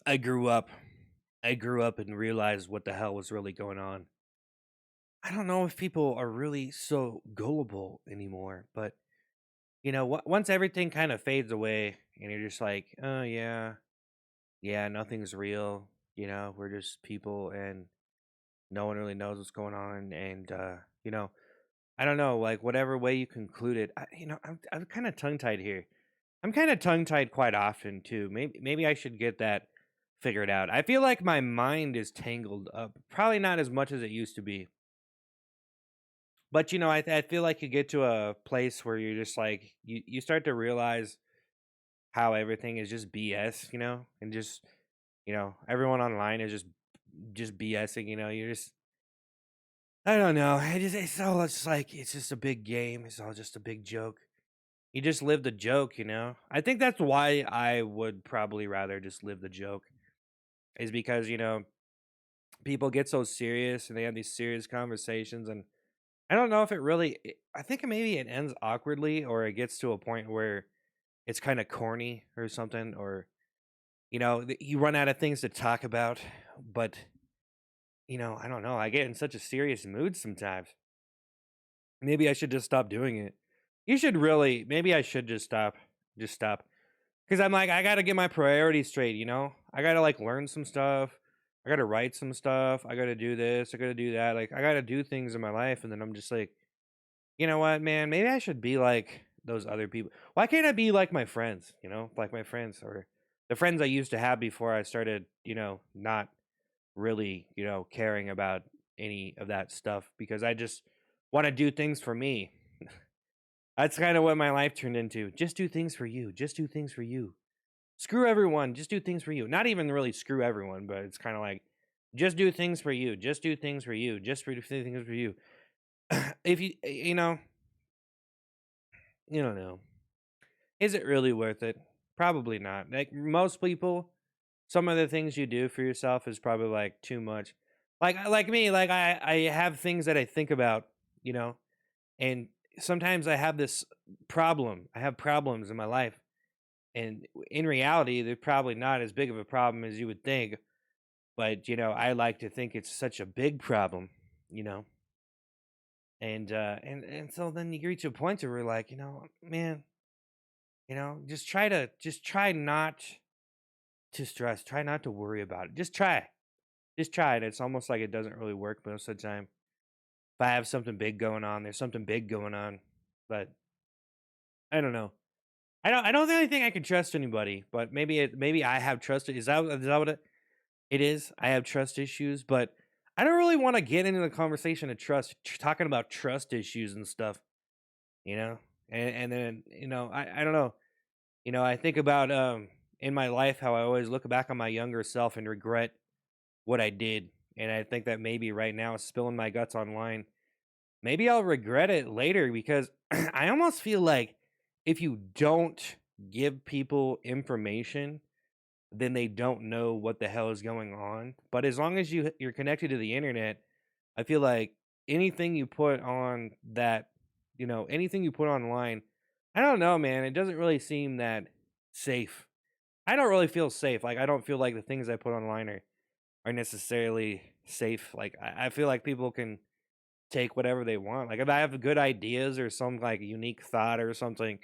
I grew up. I grew up and realized what the hell was really going on. I don't know if people are really so gullible anymore, but once everything kind of fades away and you're just like, oh yeah, yeah, nothing's real. We're just people and no one really knows what's going on. And I don't know, like whatever way you conclude it. I'm kind of tongue tied here. I'm kind of tongue tied quite often too. Maybe I should get that figured out. I feel like my mind is tangled up. Probably not as much as it used to be. But I feel like you get to a place where you're just like you start to realize how everything is just BS, and just everyone online is just BSing, you're just I don't know. It's all just like it's just a big game. It's all just a big joke. You just live the joke. I think that's why I would probably rather just live the joke is because, people get so serious and they have these serious conversations and I don't know if I think maybe it ends awkwardly or it gets to a point where it's kind of corny or something or you run out of things to talk about, but I don't know. I get in such a serious mood sometimes. Maybe I should just stop doing it. You should really maybe I should just stop. Cuz I'm like I got to get my priorities straight. I got to like learn some stuff. I got to write some stuff. I got to do this, I got to do that. Like I got to do things in my life and then I'm just like, "You know what, man? Maybe I should be like those other people. Why can't I be like my friends, like my friends or the friends I used to have before I started, not really, caring about any of that stuff because I just want to do things for me. That's kind of what my life turned into. Just do things for you. Just do things for you. Screw everyone. Just do things for you. Not even really screw everyone, but it's kind of like just do things for you. Just do things for you. Just do things for you. If you don't know. Is it really worth it? Probably not. Like most people, some of the things you do for yourself is probably like too much. Like me, like I have things that I think about, you know, and sometimes I have this problem. I have problems in my life, and in reality, they're probably not as big of a problem as you would think. But I like to think it's such a big problem, you know. And so then you reach a point where we're like, man, just try not to stress, try not to worry about it. Just try it. It's almost like it doesn't really work most of the time. If I have something big going on, there's something big going on. But I don't know. I don't really think I can trust anybody, but maybe I have trust. Is that what it is? I have trust issues, but I don't really want to get into the conversation of talking about trust issues and stuff, you know? And then, I don't know. I think about in my life how I always look back on my younger self and regret what I did. And I think that maybe right now spilling my guts online, maybe I'll regret it later because I almost feel like if you don't give people information, then they don't know what the hell is going on. But as long as you're connected to the internet, I feel like anything you put on anything you put online, I don't know, man, it doesn't really seem that safe. I don't really feel safe. Like I don't feel like the things I put online are necessarily safe. Like I feel like people can take whatever they want. Like if I have good ideas or some like unique thought or something,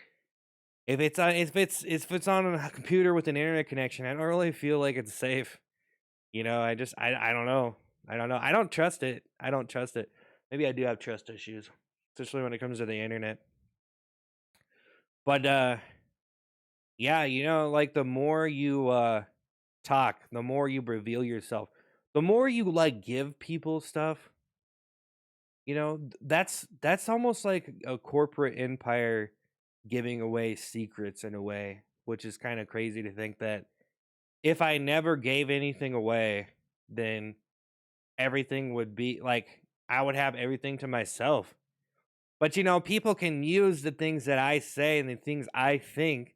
if it's on a computer with an internet connection, I don't really feel like it's safe. I don't know. I don't know. I don't trust it. I don't trust it. Maybe I do have trust issues, especially when it comes to the internet. But yeah, like the more you talk, the more you reveal yourself, the more you like give people stuff. That's almost like a corporate empire giving away secrets in a way, which is kind of crazy to think that if I never gave anything away, then everything would be like I would have everything to myself. But people can use the things that I say and the things I think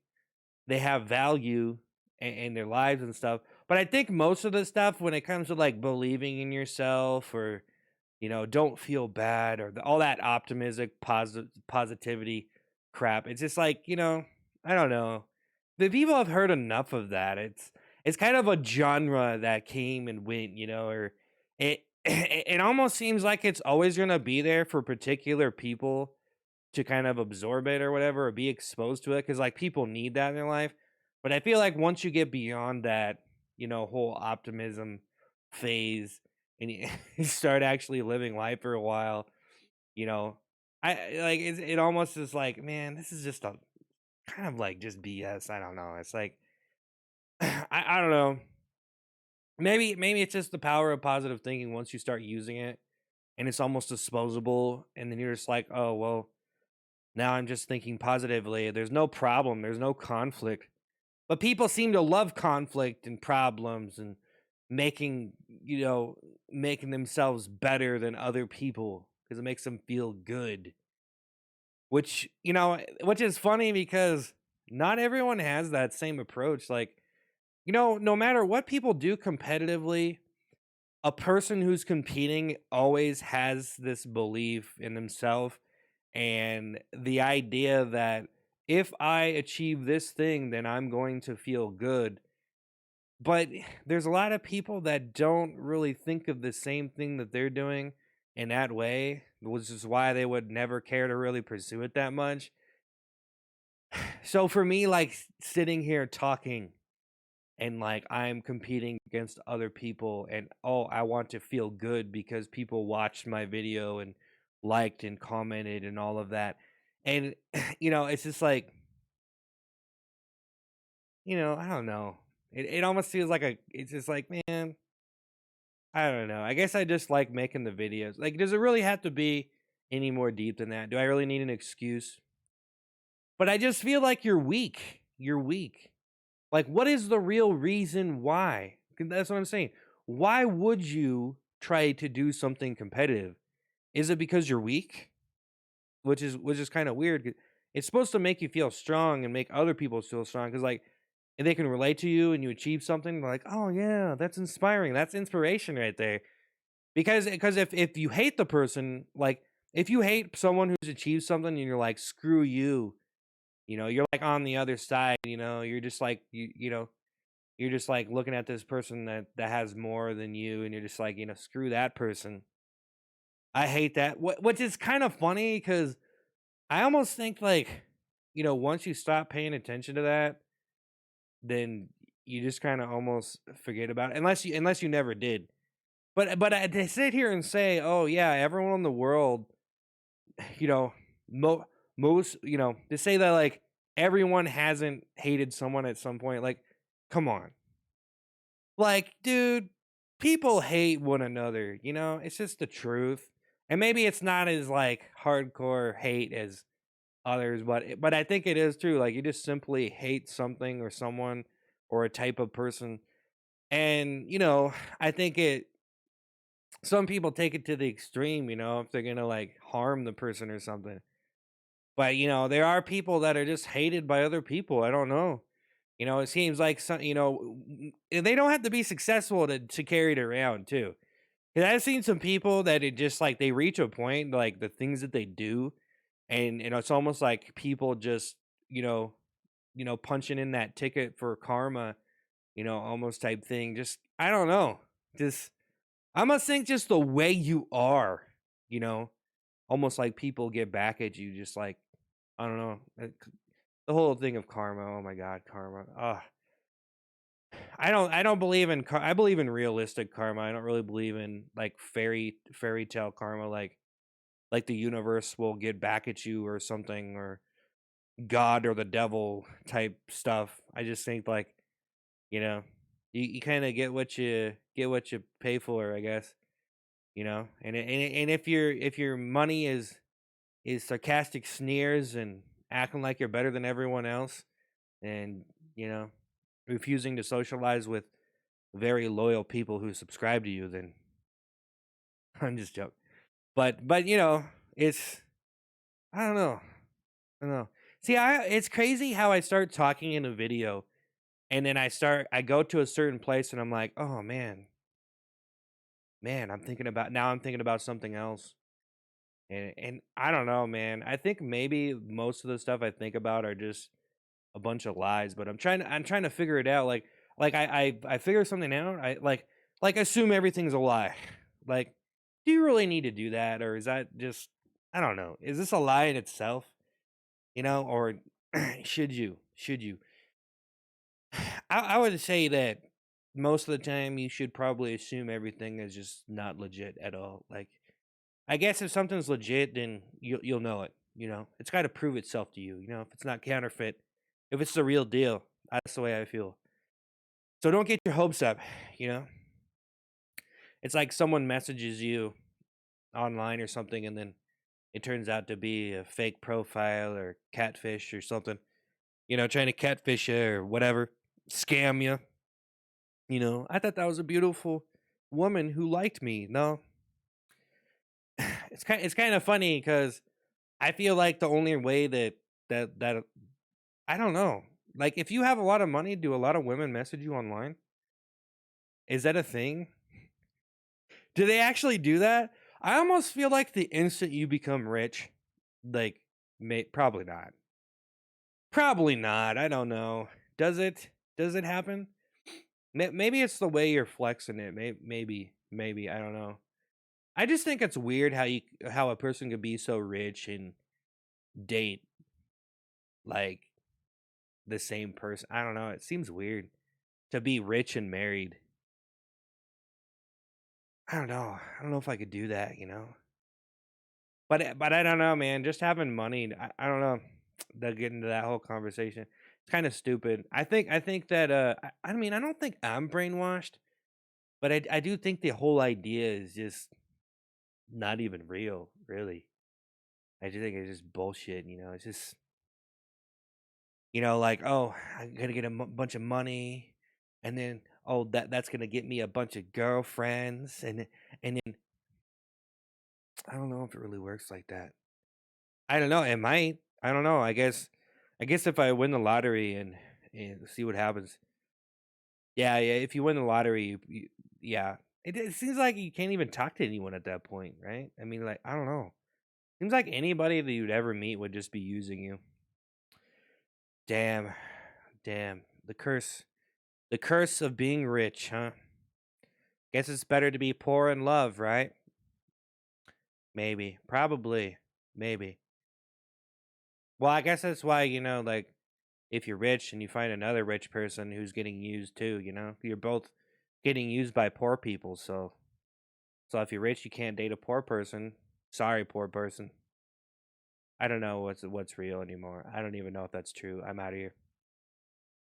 they have value in their lives and stuff. But I think most of the stuff when it comes to like believing in yourself or don't feel bad or all that optimistic positivity crap. It's just like, I don't know. The people have heard enough of that. it's kind of a genre that came and went, or it almost seems like it's always gonna be there for particular people to kind of absorb it or whatever, or be exposed to it, because like people need that in their life. But I feel like once you get beyond that, whole optimism phase, and you you start actually living life for a while, you know, like it almost is like, man, this is just a kind of like just BS. I don't know. It's like I don't know. Maybe it's just the power of positive thinking once you start using it, and it's almost disposable, and then you're just like, oh well, now I'm just thinking positively. There's no problem. There's no conflict. But people seem to love conflict and problems and making, making themselves better than other people because it makes them feel good. Which is funny because not everyone has that same approach. Like, no matter what people do competitively, a person who's competing always has this belief in themselves and the idea that if I achieve this thing, then I'm going to feel good. But there's a lot of people that don't really think of the same thing that they're doing in that way, which is why they would never care to really pursue it that much. So for me, like sitting here talking and like I'm competing against other people, and oh, I want to feel good because people watched my video and liked and commented and all of that. And it's just like, I don't know. It almost feels like it's just like, man, I don't know. I guess I just like making the videos. Like, does it really have to be any more deep than that? Do I really need an excuse? But I just feel like you're weak. You're weak. Like, what is the real reason why? 'Cause that's what I'm saying. Why would you try to do something competitive? Is it because you're weak? Which is kind of weird. 'Cause it's supposed to make you feel strong and make other people feel strong. Because like, and they can relate to you and you achieve something. They're like, oh yeah, that's inspiring. That's inspiration right there. Because if you hate the person, like if you hate someone who's achieved something and you're like, screw you, you're like on the other side, you're just like you're just like looking at this person that has more than you, and you're just like, screw that person. I hate that. Which is kind of funny because I almost think like, once you stop paying attention to that, then you just kind of almost forget about it, unless you never did. But to sit here and say, oh yeah, everyone in the world, you know, mo- most, to say that like everyone hasn't hated someone at some point, like, come on. Like, dude, people hate one another, it's just the truth. And maybe it's not as like hardcore hate as others, but I think it is true. Like you just simply hate something or someone or a type of person. And, I think some people take it to the extreme, if they're gonna like harm the person or something. But there are people that are just hated by other people. I don't know. It seems like some, they don't have to be successful to carry it around too. 'Cause I've seen some people that it just like they reach a point, like the things that they do, and it's almost like people just, you know, punching in that ticket for karma, almost type thing. Just I don't know. Just I must think just the way you are, you know, almost like people get back at you, just like I don't know. The whole thing of karma. Oh my god, karma. I don't believe in I believe in realistic karma. I don't really believe in like fairy tale karma like the universe will get back at you or something, or God or the devil type stuff. I just think like, you know, you kind of get what you pay for, I guess. And if your money is sarcastic sneers and acting like you're better than everyone else, and you know refusing to socialize with very loyal people who subscribe to you, then I'm just joking. But it's I don't know. I don't know. See, it's crazy how I start talking in a video, and then I go to a certain place and I'm like, oh man, I'm thinking about something else. And I don't know, man. I think maybe most of the stuff I think about are just a bunch of lies, but I'm trying to figure it out. Like Like I figure something out. I like assume everything's a lie. Like, do you really need to do that, or is that just I don't know? Is this a lie in itself? Or should you? Should you? I would say that most of the time you should probably assume everything is just not legit at all. Like, I guess if something's legit, then you'll know it. It's got to prove itself to you. If it's not counterfeit, if it's the real deal, that's the way I feel. So don't get your hopes up. You know, it's like someone messages you online or something, and then it turns out to be a fake profile or catfish or something. Trying to catfish you or whatever, scam you. I thought that was a beautiful woman who liked me. No, it's kind of funny because I feel like the only way that I don't know. Like, if you have a lot of money, do a lot of women message you online? Is that a thing? Do they actually do that? I almost feel like the instant you become rich, like, probably not. Probably not. I don't know. Does it? Does it happen? Maybe it's the way you're flexing it. Maybe. I don't know. I just think it's weird how a person could be so rich and date like the same person. I don't know. It seems weird to be rich and married. I don't know. I don't know if I could do that. But I don't know, man. Just having money, I don't know. To get into that whole conversation, it's kind of stupid. I think that I mean, I don't think I'm brainwashed, but I do think the whole idea is just not even real, really. I just think it's just bullshit. It's just like, oh, I'm gonna get a bunch of money, and then oh, that's gonna get me a bunch of girlfriends, and then I don't know if it really works like that. I don't know. It might. I don't know. I guess if I win the lottery and see what happens. Yeah, yeah. If you win the lottery, yeah. It seems like you can't even talk to anyone at that point, right? I mean, like, I don't know. Seems like anybody that you'd ever meet would just be using you. Damn, damn. The curse of being rich, huh? Guess it's better to be poor in love, right? Maybe, probably, maybe. Well, I guess that's why like, if you're rich and you find another rich person who's getting used too, you're both getting used by poor people. So if you're rich, you can't date a poor person. Sorry, poor person. I don't know what's real anymore. I don't even know if that's true. I'm out of here.